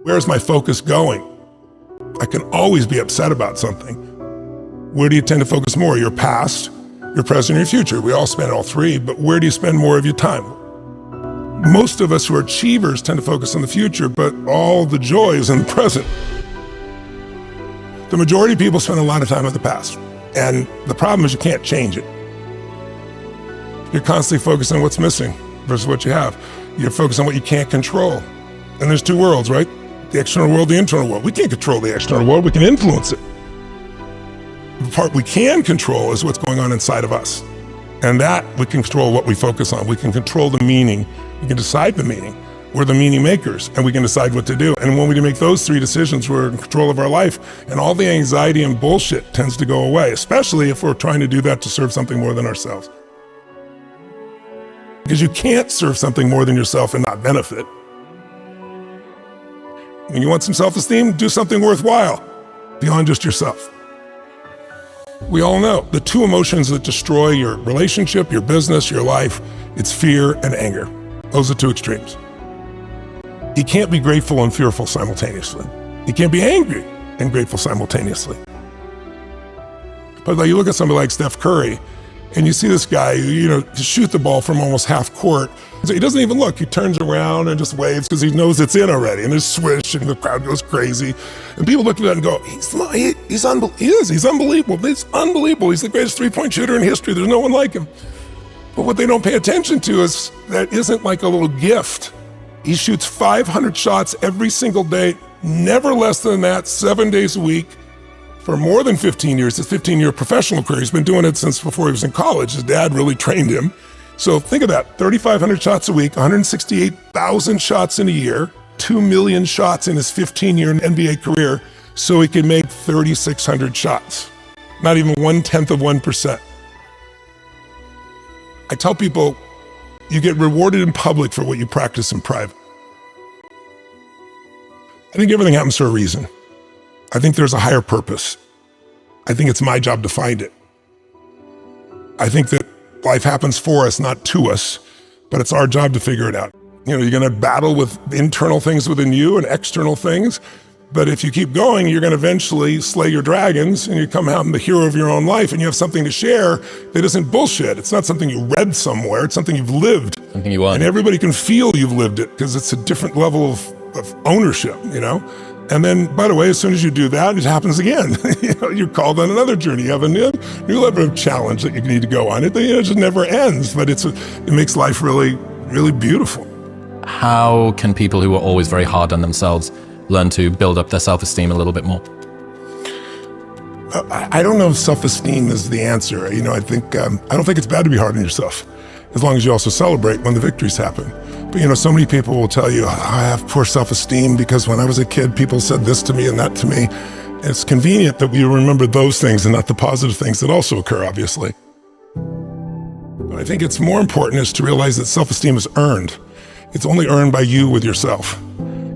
Where's my focus going? I can always be upset about something. Where do you tend to focus more? Your past, your present, or your future? We all spend all three, but where do you spend more of your time? Most of us who are achievers tend to focus on the future, but all the joy is in the present. The majority of people spend a lot of time in the past, and the problem is you can't change it. You're constantly focused on what's missing versus what you have. You're focused on what you can't control. And there's two worlds, right? The external world, the internal world. We can't control the external world, we can influence it. The part we can control is what's going on inside of us. And that we can control what we focus on. We can control the meaning, we can decide the meaning. We're the meaning makers, and we can decide what to do. And when we make those three decisions, we're in control of our life, and all the anxiety and bullshit tends to go away, especially if we're trying to do that to serve something more than ourselves. Because you can't serve something more than yourself and not benefit. When you want some self-esteem, do something worthwhile beyond just yourself. We all know the two emotions that destroy your relationship, your business, your life, it's fear and anger. Those are two extremes. You can't be grateful and fearful simultaneously. You can't be angry and grateful simultaneously. But like you look at somebody like Steph Curry, and you see this guy, shoot the ball from almost half court. So he doesn't even look. He turns around and just waves because he knows it's in already. And there's swish, and the crowd goes crazy. And people look at that and go, he's unbelievable. He's unbelievable. He's the greatest three-point shooter in history. There's no one like him. But what they don't pay attention to is that isn't like a little gift. He shoots 500 shots every single day, never less than that, 7 days a week, for more than 15 years. His 15-year professional career. He's been doing it since before he was in college. His dad really trained him. So think of that, 3,500 shots a week, 168,000 shots in a year, 2 million shots in his 15-year NBA career, so he can make 3,600 shots. Not even 1/10 of 1%. I tell people, you get rewarded in public for what you practice in private. I think everything happens for a reason. I think there's a higher purpose. I think it's my job to find it. I think that life happens for us, not to us, but it's our job to figure it out. You're gonna battle with internal things within you and external things, but if you keep going, you're gonna eventually slay your dragons and you come out the hero of your own life and you have something to share that isn't bullshit. It's not something you read somewhere, it's something you've lived. Something you want. And everybody can feel you've lived it because it's a different level of ownership, And then, by the way, as soon as you do that, it happens again. You're called on another journey. You have a new level of challenge that you need to go on. It just never ends, but it makes life really, really beautiful. How can people who are always very hard on themselves learn to build up their self-esteem a little bit more? I don't know if self-esteem is the answer. I don't think it's bad to be hard on yourself, as long as you also celebrate when the victories happen. But so many people will tell you, I have poor self-esteem because when I was a kid, people said this to me and that to me. It's convenient that we remember those things and not the positive things that also occur, obviously. But I think it's more important is to realize that self-esteem is earned. It's only earned by you with yourself.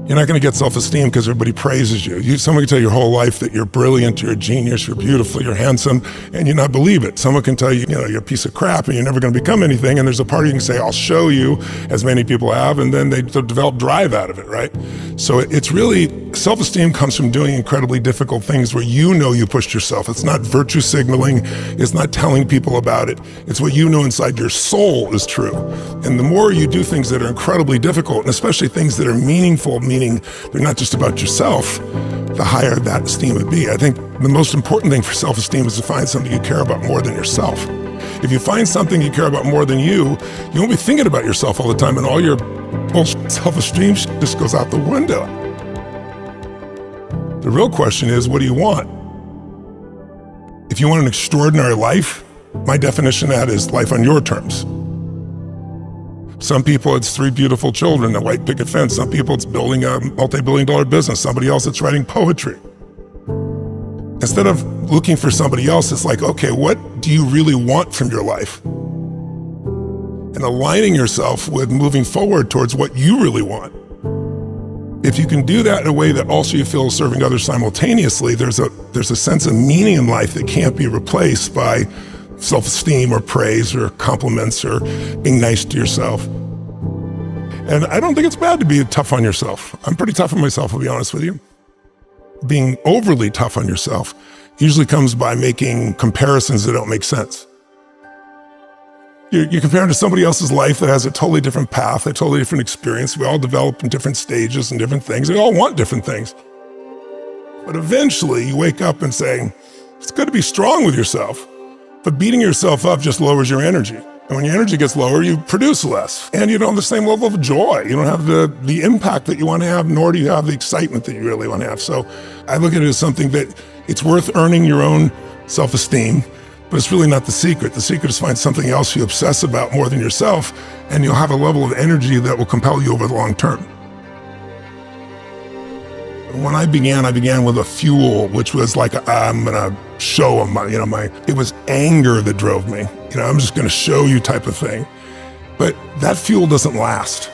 You're not going to get self-esteem because everybody praises you. Someone can tell you your whole life that you're brilliant, you're a genius, you're beautiful, you're handsome, and you not believe it. Someone can tell you, you're a piece of crap and you're never going to become anything. And there's a part you can say, I'll show you, as many people have, and then they develop drive out of it, right? So it's really, self-esteem comes from doing incredibly difficult things where you pushed yourself. It's not virtue signaling. It's not telling people about it. It's what you know inside your soul is true. And the more you do things that are incredibly difficult, and especially things that are meaningful, meaning they're not just about yourself, the higher that esteem would be. I think the most important thing for self-esteem is to find something you care about more than yourself. If you find something you care about more than you won't be thinking about yourself all the time, and all your bullshit self-esteem just goes out the window. The real question is, what do you want? If you want an extraordinary life, my definition of that is life on your terms. Some people, it's 3 beautiful children, a white picket fence. Some people, it's building a multi-billion-dollar business. Somebody else, it's writing poetry. Instead of looking for somebody else, it's like, okay, what do you really want from your life? And aligning yourself with moving forward towards what you really want. If you can do that in a way that also you feel is serving others simultaneously, there's a sense of meaning in life that can't be replaced by self-esteem or praise or compliments or being nice to yourself. And I don't think it's bad to be tough on yourself. I'm pretty tough on myself, I'll be honest with you. Being overly tough on yourself usually comes by making comparisons that don't make sense. You're comparing to somebody else's life that has a totally different path, a totally different experience. We all develop in different stages and different things. We all want different things. But eventually you wake up and say, it's good to be strong with yourself, but beating yourself up just lowers your energy. And when your energy gets lower, you produce less. And you don't have the same level of joy. You don't have the impact that you want to have, nor do you have the excitement that you really want to have. So I look at it as something that it's worth earning your own self-esteem, but it's really not the secret. The secret is find something else you obsess about more than yourself, and you'll have a level of energy that will compel you over the long term. When I began with a fuel, which was like, I'm gonna show them, it was anger that drove me. I'm just gonna show you type of thing. But that fuel doesn't last.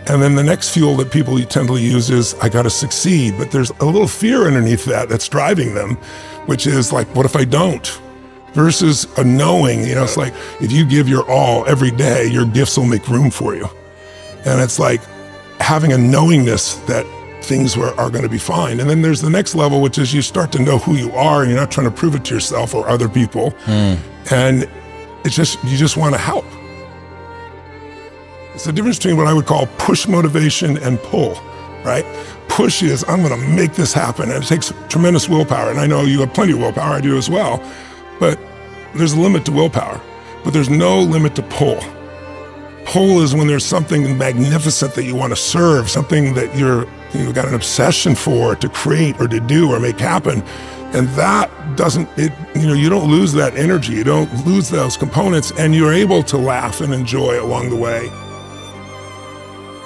And then the next fuel that people tend to use is, I gotta succeed. But there's a little fear underneath that's driving them, which is like, what if I don't? Versus a knowing, it's like, if you give your all every day, your gifts will make room for you. And it's like having a knowingness that things are going to be fine. And then there's the next level, which is you start to know who you are, and you're not trying to prove it to yourself or other people. And it's just, you just want to help. It's the difference between what I would call push motivation and pull, right? Push is, I'm going to make this happen. And it takes tremendous willpower. And I know you have plenty of willpower, I do as well. But there's a limit to willpower, but there's no limit to pull. Pull is when there's something magnificent that you want to serve, something that you've got an obsession for, to create or to do or make happen. And that you don't lose that energy, you don't lose those components, and you're able to laugh and enjoy along the way.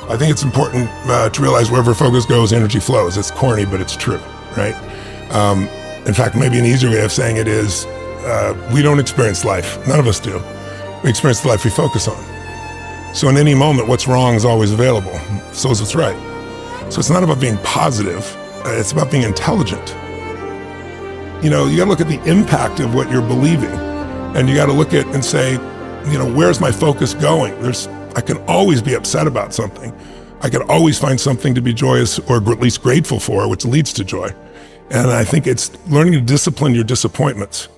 I think it's important to realize wherever focus goes, energy flows. It's corny, but it's true, right? In fact, maybe an easier way of saying it is, we don't experience life. None of us do. We experience the life we focus on. So in any moment, what's wrong is always available. So is what's right. So it's not about being positive. It's about being intelligent. You gotta look at the impact of what you're believing. And you gotta look at and say, where's my focus going? I can always be upset about something. I can always find something to be joyous or at least grateful for, which leads to joy. And I think it's learning to discipline your disappointments,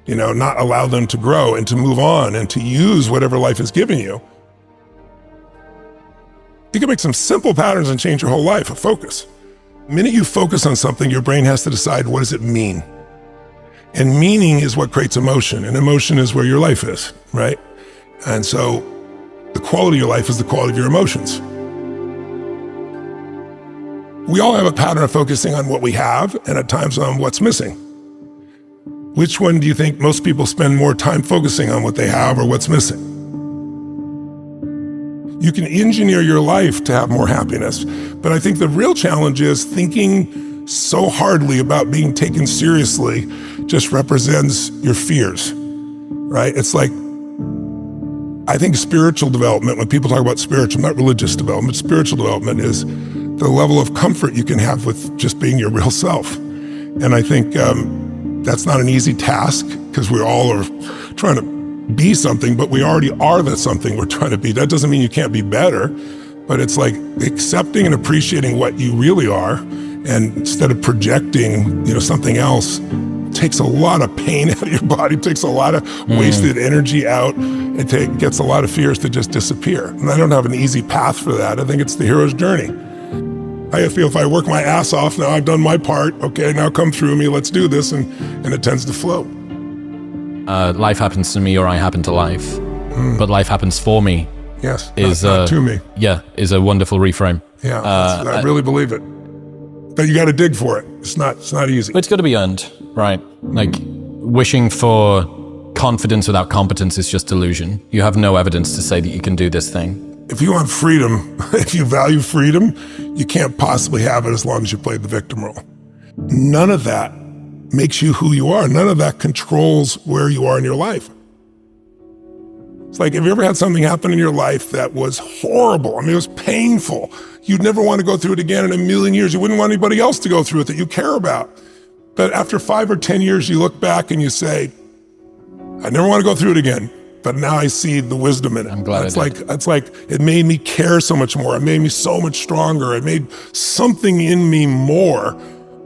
not allow them to grow and to move on and to use whatever life has given you. You can make some simple patterns and change your whole life, a focus. The minute you focus on something, your brain has to decide, what does it mean? And meaning is what creates emotion, and emotion is where your life is, right? And so the quality of your life is the quality of your emotions. We all have a pattern of focusing on what we have and at times on what's missing. Which one do you think most people spend more time focusing on, what they have or what's missing? You can engineer your life to have more happiness, but I think the real challenge is thinking so hardly about being taken seriously just represents your fears, right? It's like, I think spiritual development, when people talk about spiritual, not religious development, spiritual development is the level of comfort you can have with just being your real self. And I think that's not an easy task, because we all are trying to be something, but we already are that something we're trying to be. That doesn't mean you can't be better, but it's like accepting and appreciating what you really are, and instead of projecting, something else, takes a lot of pain out of your body, takes a lot of wasted energy out, it gets a lot of fears to just disappear. And I don't have an easy path for that. I think it's the hero's journey. I feel if I work my ass off, now I've done my part, okay, now come through me, let's do this, and it tends to flow. Life happens to me, or I happen to life, but life happens for me. Yes, not to me. Yeah, is a wonderful reframe. Yeah, I really believe it. But you got to dig for it. It's not easy. But it's got to be earned, right? Like wishing for confidence without competence is just delusion. You have no evidence to say that you can do this thing. If you want freedom, if you value freedom, you can't possibly have it as long as you play the victim role. None of that makes you who you are. None of that controls where you are in your life. It's like, have you ever had something happen in your life that was horrible? I mean, it was painful. You'd never want to go through it again in a million years. You wouldn't want anybody else to go through it that you care about. But after 5 or 10 years, you look back and you say, I never want to go through it again. but now I see the wisdom in it. I'm glad It's like it made me care so much more. It made me so much stronger. It made something in me more.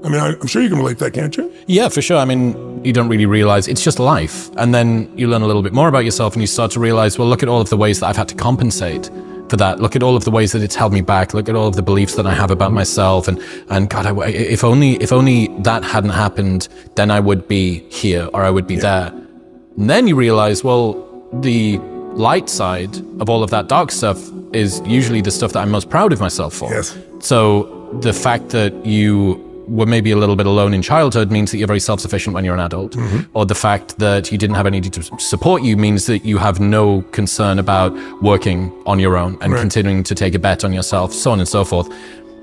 I mean, I'm sure you can relate to that, can't you? Yeah, for sure. I mean, you don't really realize it's just life. And then you learn a little bit more about yourself and you start to realize, well, look at all of the ways that I've had to compensate for that. Look at all of the ways that it's held me back. Look at all of the beliefs that I have about myself. And God, if only that hadn't happened, then I would be here or I would be there. And then you realize, well, the light side of all of that dark stuff is usually the stuff that I'm most proud of myself for. Yes. So the fact that you were maybe a little bit alone in childhood means that you're very self-sufficient when you're an adult. Or the fact that you didn't have anybody to support you means that you have no concern about working on your own and continuing to take a bet on yourself, so on and so forth.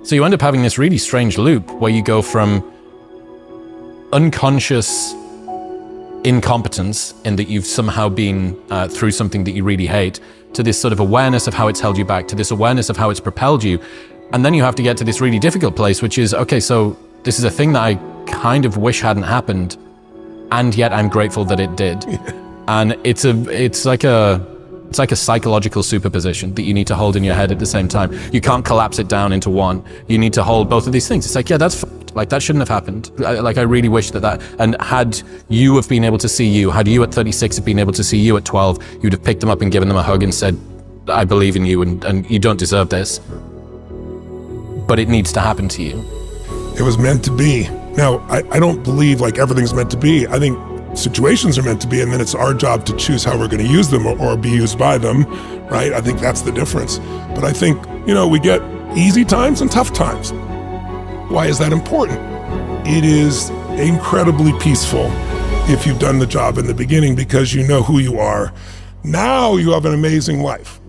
So you end up having this really strange loop where you go from unconscious incompetence in that you've somehow been through something that you really hate, to this sort of awareness of how it's held you back, to this awareness of how it's propelled you. And then you have to get to this really difficult place, which is, okay, so this is a thing that I kind of wish hadn't happened, and yet I'm grateful that it did. And it's like a psychological superposition that you need to hold in your head at the same time. You can't collapse it down into one. You need to hold both of these things. It's like, yeah, that's like that shouldn't have happened. I really wish that. And had you have been able to see you, had you at 36 have been able to see you at 12, you'd have picked them up and given them a hug and said, I believe in you, and you don't deserve this, but it needs to happen to you. It was meant to be. Now, I don't believe like everything's meant to be. I think situations are meant to be, and then it's our job to choose how we're going to use them or be used by them, right? I think that's the difference. But I think, we get easy times and tough times. Why is that important? It is incredibly peaceful if you've done the job in the beginning because you know who you are. Now you have an amazing life.